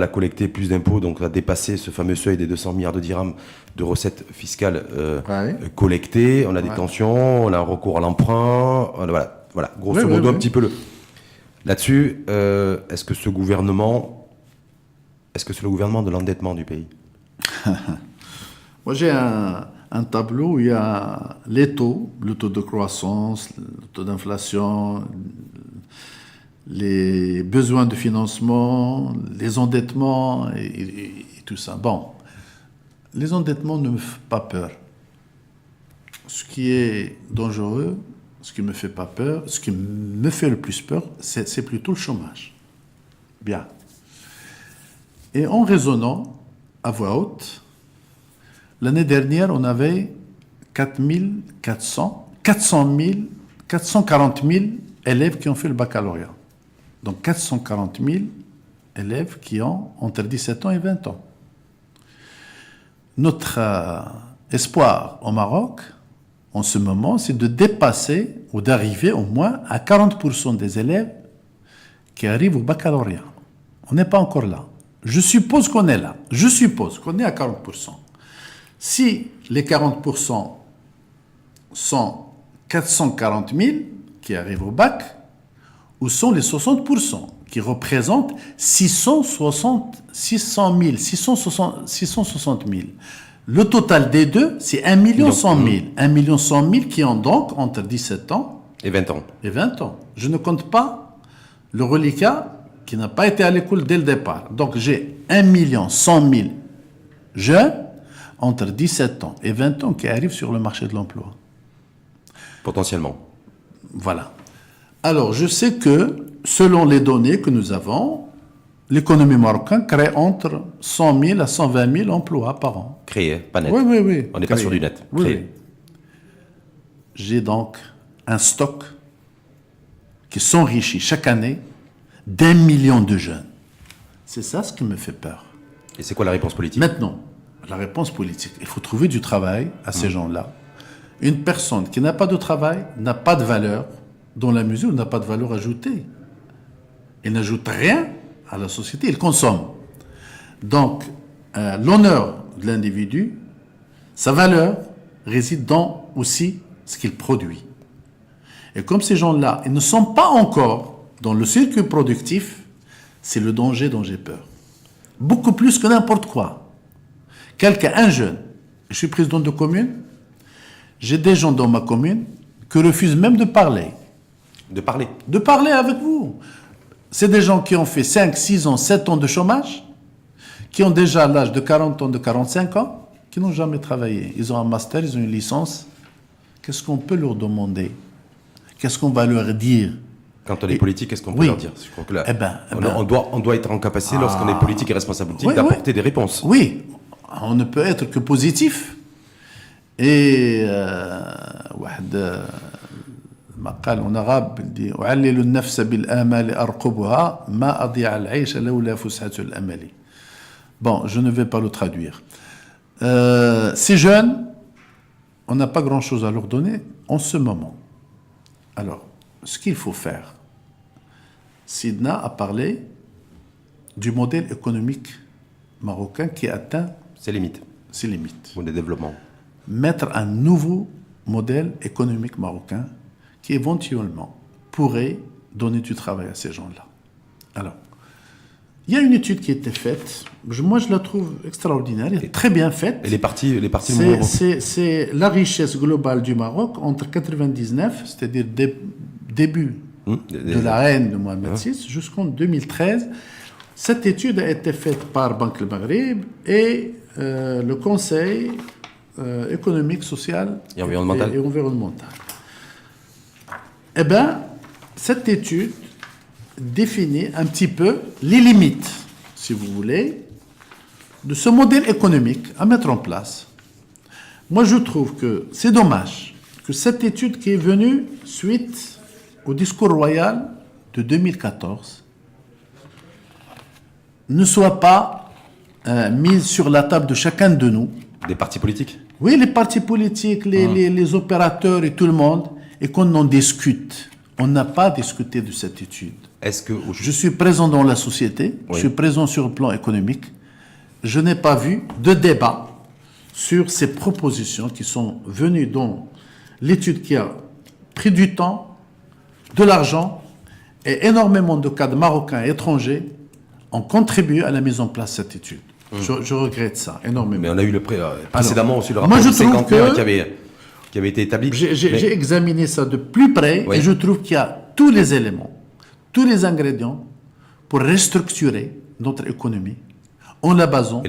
collecter plus d'impôts, donc à dépasser ce fameux seuil des 200 milliards de dirhams de recettes fiscales collectées. On a des tensions, on a un recours à l'emprunt. Voilà. Grosso modo, un petit peu là-dessus. Est-ce que c'est le gouvernement de l'endettement du pays? Moi, j'ai un tableau où il y a les taux, le taux de croissance, le taux d'inflation, les besoins de financement, les endettements et tout ça. Bon, les endettements ne me font pas peur. Ce qui est dangereux, ce qui ne me fait pas peur, ce qui me fait le plus peur, c'est plutôt le chômage. Bien. Et en raisonnant à voix haute, l'année dernière, on avait 440 000 élèves qui ont fait le baccalauréat. Donc 440 000 élèves qui ont entre 17 ans et 20 ans. Notre espoir au Maroc, en ce moment, c'est de dépasser ou d'arriver au moins à 40% des élèves qui arrivent au baccalauréat. On n'est pas encore là. Je suppose qu'on est là. Je suppose qu'on est à 40%. Si les 40% sont 440 000 qui arrivent au bac, où sont les 60% qui représentent 660 000. Le total des deux, c'est 1 100 000. 1 100 000 qui ont donc entre 17 ans et 20 ans. Je ne compte pas le reliquat qui n'a pas été à l'école dès le départ. Donc j'ai 1 100 000 jeunes entre 17 ans et 20 ans qui arrivent sur le marché de l'emploi. Potentiellement. Voilà. Alors, je sais que, selon les données que nous avons, l'économie marocaine crée entre 100 000 à 120 000 emplois par an. Créé, pas net. Oui. On n'est pas sur du net. Oui. J'ai donc un stock qui s'enrichit chaque année d'1 million de jeunes. C'est ça ce qui me fait peur. Et c'est quoi la réponse politique? Maintenant, la réponse politique, il faut trouver du travail à ces gens-là. Une personne qui n'a pas de travail n'a pas de valeur, dans la mesure où il n'a pas de valeur ajoutée. Il n'ajoute rien à la société, il consomme. Donc, l'honneur de l'individu, sa valeur réside dans aussi ce qu'il produit. Et comme ces gens-là, ils ne sont pas encore dans le circuit productif, c'est le danger dont j'ai peur. Beaucoup plus que n'importe quoi. un jeune, je suis président de commune, j'ai des gens dans ma commune qui refusent même de parler. De parler. De parler avec vous. C'est des gens qui ont fait 5, 6 ans, 7 ans de chômage, qui ont déjà l'âge de 40 ans, de 45 ans, qui n'ont jamais travaillé. Ils ont un master, ils ont une licence. Qu'est-ce qu'on peut leur demander? Qu'est-ce qu'on va leur dire? Quand on est politique, qu'est-ce qu'on peut leur dire? Je crois que là, on doit être en capacité, lorsqu'on est politique et responsable politique, d'apporter des réponses. Oui, on ne peut être que positif. Et مقال en arabe dit أعلل النفس بالآمال أرقبها ما أضيع العيش لولا فسحة الأمل. Bon, je ne vais pas le traduire. Ces jeunes, on n'a pas grand-chose à leur donner en ce moment. Alors, ce qu'il faut faire, Sidna a parlé du modèle économique marocain qui atteint ses limites. Ou des développements. Mettre un nouveau modèle économique marocain qui éventuellement pourrait donner du travail à ces gens-là. Alors, il y a une étude qui a été faite, moi je la trouve extraordinaire, elle est très bien faite. Et les partis c'est la richesse globale du Maroc entre 99, c'est-à-dire début de la reine de Mohamed VI, jusqu'en 2013. Cette étude a été faite par Banque le Maghreb et le Conseil économique, social et environnemental. Eh bien, cette étude définit un petit peu les limites, si vous voulez, de ce modèle économique à mettre en place. Moi, je trouve que c'est dommage que cette étude qui est venue suite au discours royal de 2014 ne soit pas mise sur la table de chacun de nous. Des partis politiques? Oui, les partis politiques, les opérateurs et tout le monde, et qu'on en discute. On n'a pas discuté de cette étude. Je suis présent dans la société, je suis présent sur le plan économique. Je n'ai pas vu de débat sur ces propositions qui sont venues dans l'étude qui a pris du temps, de l'argent, et énormément de cadres marocains et étrangers ont contribué à la mise en place de cette étude. Je regrette ça énormément. Mais on a eu précédemment aussi le rapport de 51 qui avait été établi. J'ai examiné ça de plus près et je trouve qu'il y a tous les éléments, tous les ingrédients pour restructurer notre économie en la basant,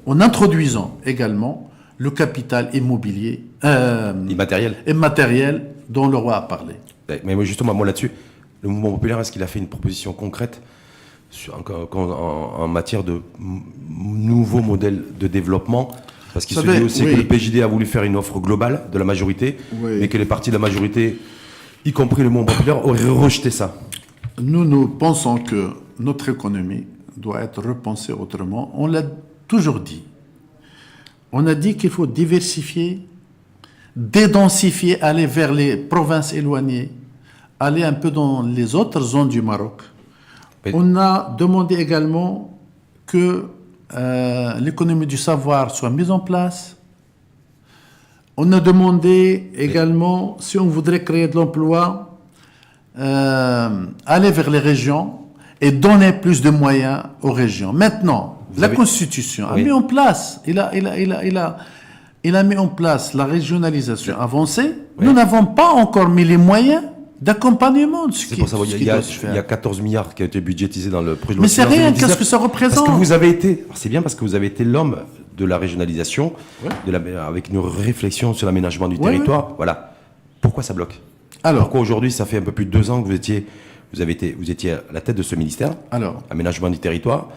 en introduisant également le capital immobilier, immatériel dont le roi a parlé. Mais justement, moi là-dessus, le mouvement populaire, est-ce qu'il a fait une proposition concrète en matière de nouveaux modèles de développement? Parce qu'il se dit aussi que le PJD a voulu faire une offre globale de la majorité, mais que les partis de la majorité, y compris le mouvement populaire, auraient rejeté ça. Nous pensons que notre économie doit être repensée autrement. On l'a toujours dit. On a dit qu'il faut diversifier, dédensifier, aller vers les provinces éloignées, aller un peu dans les autres zones du Maroc. On a demandé également que l'économie du savoir soit mise en place. On a demandé également, si on voudrait créer de l'emploi, aller vers les régions et donner plus de moyens aux régions. Maintenant, Constitution a mis en place, il a mis en place la régionalisation avancée. Nous n'avons pas encore mis les moyens d'accompagnement de ce qui doit se faire. Il y a 14 milliards qui ont été budgétisés dans le projet de loi. Mais c'est rien, qu'est-ce que ça représente? Parce que vous avez été, c'est bien parce que vous avez été l'homme de la régionalisation, avec une réflexion sur l'aménagement du territoire. Voilà. Pourquoi ça bloque? Pourquoi aujourd'hui, ça fait un peu plus de 2 ans que vous étiez à la tête de ce ministère, aménagement du territoire?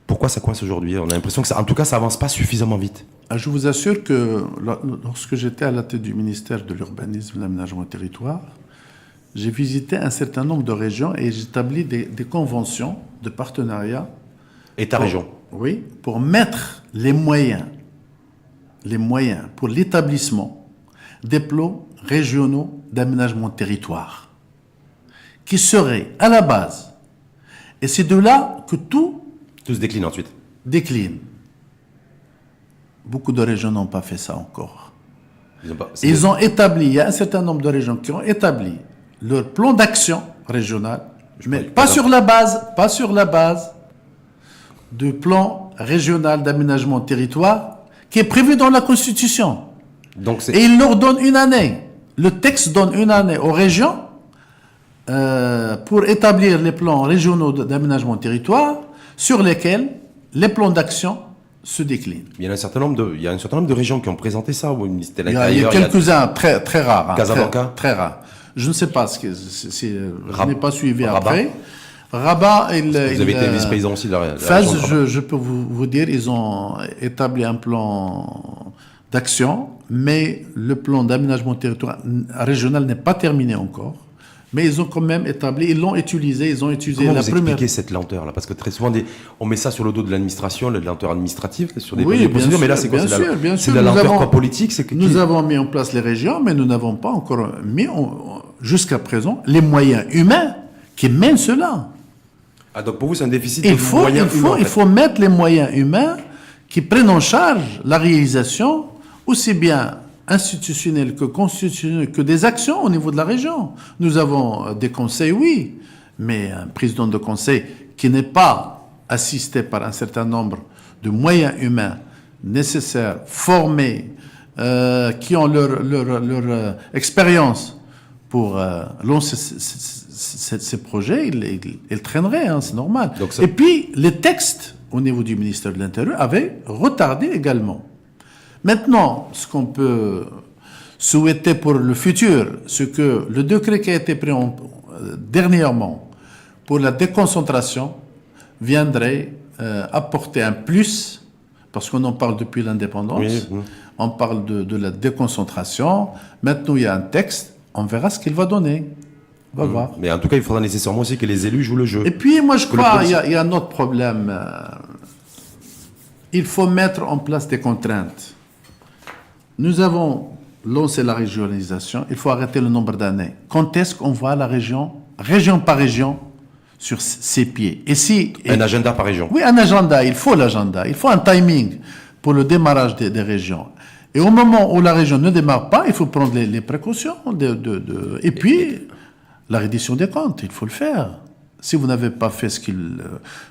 Pourquoi ça coince aujourd'hui? On a l'impression que ça avance pas suffisamment vite. Je vous assure que lorsque j'étais à la tête du ministère de l'Urbanisme et de l'Aménagement du territoire, j'ai visité un certain nombre de régions et j'ai établi des conventions de partenariat. État-région. Oui, pour mettre les moyens pour l'établissement des plans régionaux d'aménagement de territoire qui seraient à la base. Et c'est de là que tout se décline ensuite. Décline. Beaucoup de régions n'ont pas fait ça encore. Ils ont établi, il y a un certain nombre de régions qui ont établi leur plan d'action régional, mais pas sur la base de plans régional d'aménagement territoire qui est prévu dans la Constitution. Donc Et il leur donne une année. Le texte donne une année aux régions pour établir les plans régionaux d'aménagement territoire sur lesquels les plans d'action se déclinent. il y a un certain nombre de régions qui ont présenté ça au ministère de Il y l'Intérieur. a quelques-uns très rares. Casablanca. Très rares. Je ne sais pas, je n'ai pas suivi Rabat. après. Rabat, Vous avez été vice-président aussi de la Fès, région de Rabat. je peux vous dire, ils ont établi un plan d'action, mais le plan d'aménagement territorial régional n'est pas terminé encore. Mais ils ont quand même établi, ils l'ont utilisé, ils ont utilisé Comment la vous première. expliquez cette lenteur-là? Parce que très souvent, on met ça sur le dos de l'administration, la lenteur administrative, sur des Oui, bien procédures, sûr, mais là, c'est quoi? bien sûr, bien C'est sûr. de la Nous lenteur avons- quoi, politique? C'est que Nous avons mis en place les régions, mais nous n'avons pas encore mis jusqu'à présent les moyens humains qui mènent cela. Ah, donc pour vous, c'est un déficit Il de faut, moyens humains, en il fait. faut mettre les moyens humains qui prennent en charge la réalisation, aussi bien institutionnelle que constitutionnelle, que des actions au niveau de la région. Nous avons des conseils, oui, mais un président de conseil qui n'est pas assisté par un certain nombre de moyens humains nécessaires, formés, qui ont leur expérience pour lancer ces projets, il traînerait, hein, c'est normal. Donc ça- Et puis, les textes au niveau du ministère de l'Intérieur avaient retardé également. Maintenant, ce qu'on peut souhaiter pour le futur, c'est que le décret qui a été pris dernièrement pour la déconcentration viendrait apporter un plus, parce qu'on en parle depuis l'indépendance, Oui. on parle de la déconcentration. Maintenant, il y a un texte, on verra ce qu'il va donner. On va voir. Mais en tout cas, il faudra nécessairement aussi que les élus jouent le jeu. Et puis, moi, je Que le crois politique- qu'il y a un autre problème. Il faut mettre en place des contraintes. Nous avons lancé la régionalisation. Il faut arrêter le nombre d'années. Quand est-ce qu'on voit la région par région, sur ses pieds? Un agenda par région. Oui, un agenda. Il faut l'agenda. Il faut un timing pour le démarrage des régions. Et au moment où la région ne démarre pas, il faut prendre les précautions. Et puis, la reddition des comptes, il faut le faire. Si vous n'avez pas fait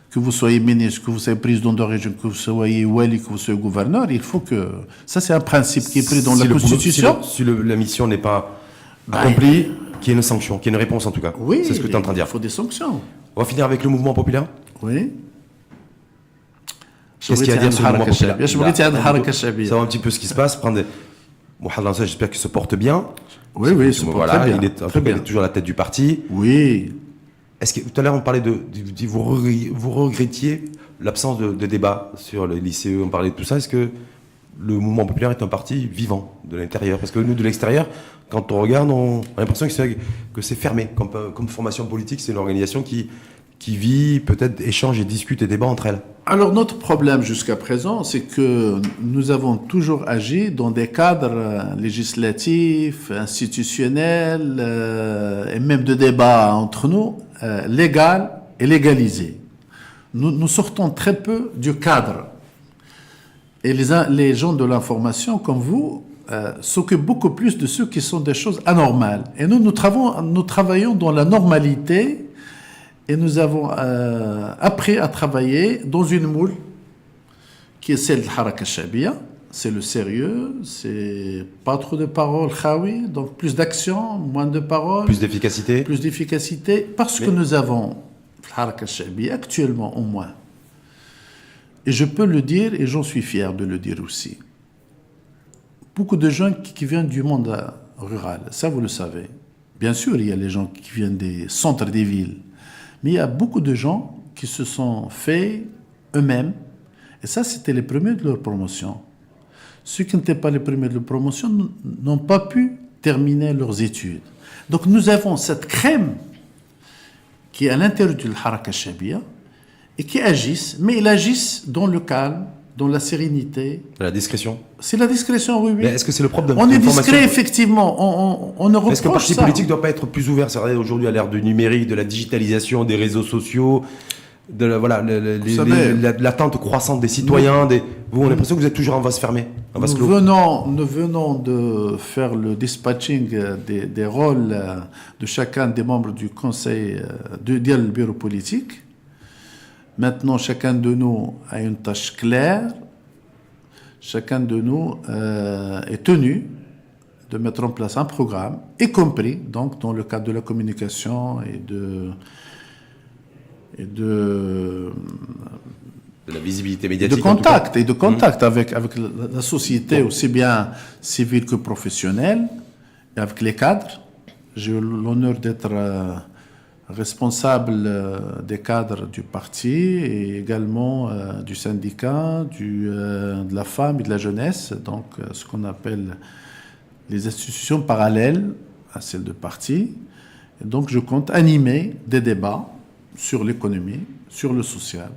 que vous soyez ministre, que vous soyez président de région, que vous soyez wali, que vous soyez gouverneur, il faut que... Ça, c'est un principe qui est pris dans Si la le boulot- Constitution. si la mission n'est pas accomplie, qu'il y ait une sanction, qu'il y ait une réponse en tout cas. Oui, C'est ce que tu es en train de dire. il faut des sanctions. On va finir avec le mouvement populaire. Oui. Qu'est-ce qu'il y a à dire sur le mouvement populaire Je voulais dire الحركة الشعبية. Savoir un petit peu ce qui se passe. Mohamed Lansana, j'espère qu'il se porte bien. Oui, il se porte Voilà, très bien. il est, en Très tout cas, il bien. est toujours à la tête du parti. Oui. Est-ce que tout à l'heure on parlait vous regrettiez l'absence de débat sur le lycée, on parlait de tout ça. Est-ce que le mouvement populaire est un parti vivant de l'intérieur? Parce que nous, de l'extérieur, quand on regarde, on a l'impression que c'est fermé. Comme formation politique, c'est une organisation qui vit, peut-être échange et discute et débat entre elles. Alors notre problème jusqu'à présent, c'est que nous avons toujours agi dans des cadres législatifs, institutionnels et même de débat entre nous, légal et légalisé. Nous sortons très peu du cadre. Et les gens de l'information, comme vous, s'occupent beaucoup plus de ceux qui sont des choses anormales. Et nous travaillons dans la normalité. Et nous avons appris à travailler dans une moule qui est celle de Haraka Shabia. C'est le sérieux, c'est pas trop de paroles, khawi, donc plus d'action, moins de paroles. Plus d'efficacité. Plus d'efficacité, parce que nous avons Haraka Shabia actuellement au moins. Et je peux le dire, et j'en suis fier de le dire aussi. Beaucoup de gens qui viennent du monde rural, ça vous le savez. Bien sûr, il y a les gens qui viennent des centres des villes. Mais il y a beaucoup de gens qui se sont faits eux-mêmes. Et ça, c'était les premiers de leur promotion. Ceux qui n'étaient pas les premiers de leur promotion n'ont pas pu terminer leurs études. Donc nous avons cette crème qui est à l'intérieur du Haraka Shabia et qui agissent, mais ils agissent dans le calme, dans la sérénité. La discrétion. C'est la discrétion, oui, oui. Mais est-ce que c'est le propre On est d'information? discret, effectivement. On ne reproche Est-ce que le parti ça. politique ne doit pas être plus ouvert? C'est vrai, aujourd'hui, à l'ère du numérique, de la digitalisation, des réseaux sociaux, de l'attente croissante des citoyens. Vous, on a l'impression que vous êtes toujours en vase fermé, en vase Nous clos. venons de faire le dispatching des rôles de chacun des membres du conseil du bureau politique. Maintenant, chacun de nous a une tâche claire. Chacun de nous est tenu de mettre en place un programme, y compris donc dans le cadre de la communication et de la visibilité médiatique. De contact avec la société, aussi bien civile que professionnelle, et avec les cadres. J'ai eu l'honneur d'être responsable des cadres du parti et également du syndicat, de la femme et de la jeunesse, donc ce qu'on appelle les institutions parallèles à celles de parti. Et donc je compte animer des débats sur l'économie, sur le social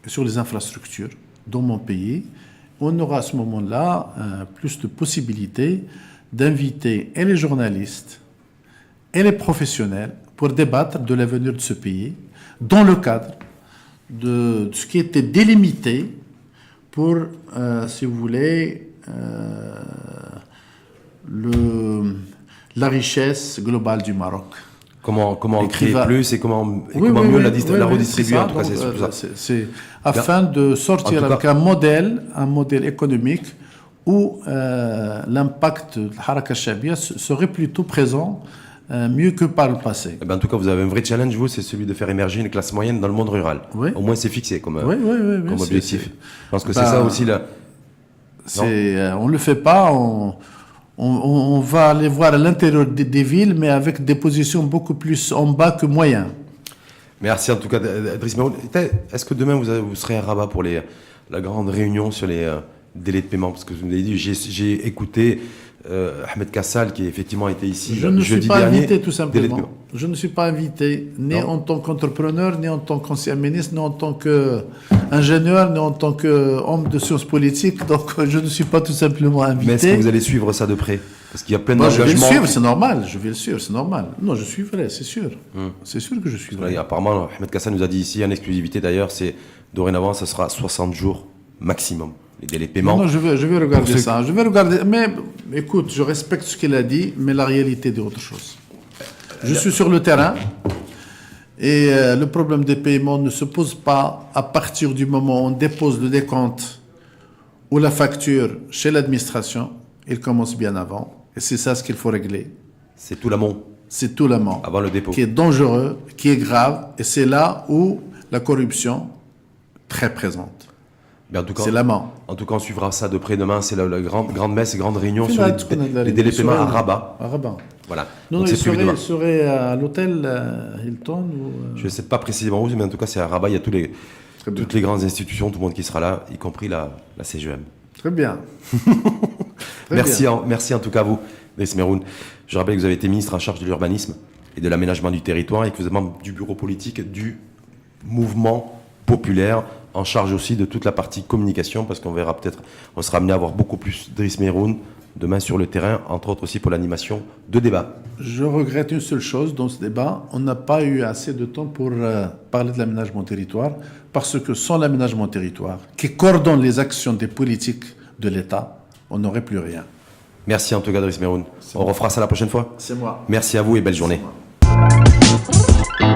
et sur les infrastructures dans mon pays. On aura à ce moment-là plus de possibilités d'inviter et les journalistes et les professionnels pour débattre de l'avenir de ce pays dans le cadre de ce qui était délimité pour, si vous voulez, la richesse globale du Maroc. Comment créer plus et comment mieux la redistribuer, en tout cas, c'est afin de sortir avec un modèle économique où l'impact de la Haraka Chabia serait plutôt présent mieux que par le passé. En tout cas, vous avez un vrai challenge, vous, c'est celui de faire émerger une classe moyenne dans le monde rural. Oui. Au moins, c'est fixé comme objectif. Je pense que c'est ça aussi. On ne le fait pas, on va aller voir à l'intérieur des villes, mais avec des positions beaucoup plus en bas que moyen. Merci en tout cas, Driss Meroun. Est-ce que demain, vous serez à Rabat pour la grande réunion sur les délais de paiement? Parce que vous m'avez dit, j'ai écouté Ahmed Kassal, qui effectivement était ici je ne suis pas invité, tout simplement. Je ne suis pas invité, ni en tant qu'entrepreneur, ni en tant qu'ancien ministre, ni en tant qu'ingénieur, ni en tant qu'homme de sciences politiques. Donc, je ne suis pas tout simplement invité. Mais est-ce que vous allez suivre ça de près? Parce qu'il y a plein d'engagements. Je vais le suivre, c'est normal. Je vais le suivre, c'est normal. Non, je suivrai, c'est sûr. C'est sûr que je suivrai. Apparemment, Ahmed Kassal nous a dit ici, en exclusivité d'ailleurs, c'est dorénavant, ce sera 60 jours maximum. Les délais de paiement. Non, je vais regarder ça. Je vais regarder. Mais écoute, je respecte ce qu'il a dit, mais la réalité dit autre chose. Je suis sur le terrain et le problème des paiements ne se pose pas à partir du moment où on dépose le décompte ou la facture chez l'administration. Il commence bien avant. Et c'est ça ce qu'il faut régler. C'est tout l'amont. C'est tout l'amont. Avant le dépôt. Qui est dangereux, qui est grave. Et c'est là où la corruption est très présente. C'est l'amont. En tout cas, on suivra ça de près demain. C'est la grande messe et grande réunion sur les délais de paiement à Rabat. À Rabat. Voilà. Non, donc, il serait à l'hôtel Hilton Je ne sais pas précisément où, mais en tout cas, c'est à Rabat. Il y a toutes les grandes institutions, tout le monde qui sera là, y compris la CGM. Très bien. Merci en tout cas à vous, Driss Meroun. Je rappelle que vous avez été ministre en charge de l'urbanisme et de l'aménagement du territoire et que vous êtes membre du bureau politique du mouvement populaire, en charge aussi de toute la partie communication, parce qu'on verra peut-être, on sera amené à avoir beaucoup plus Driss Meroun demain sur le terrain, entre autres aussi pour l'animation de débats. Je regrette une seule chose dans ce débat, on n'a pas eu assez de temps pour parler de l'aménagement territoire, parce que sans l'aménagement territoire, qui coordonne les actions des politiques de l'État, on n'aurait plus rien. Merci en tout cas, Driss Meroun. On refera ça la prochaine fois. C'est moi. Merci à vous et belle journée. C'est moi.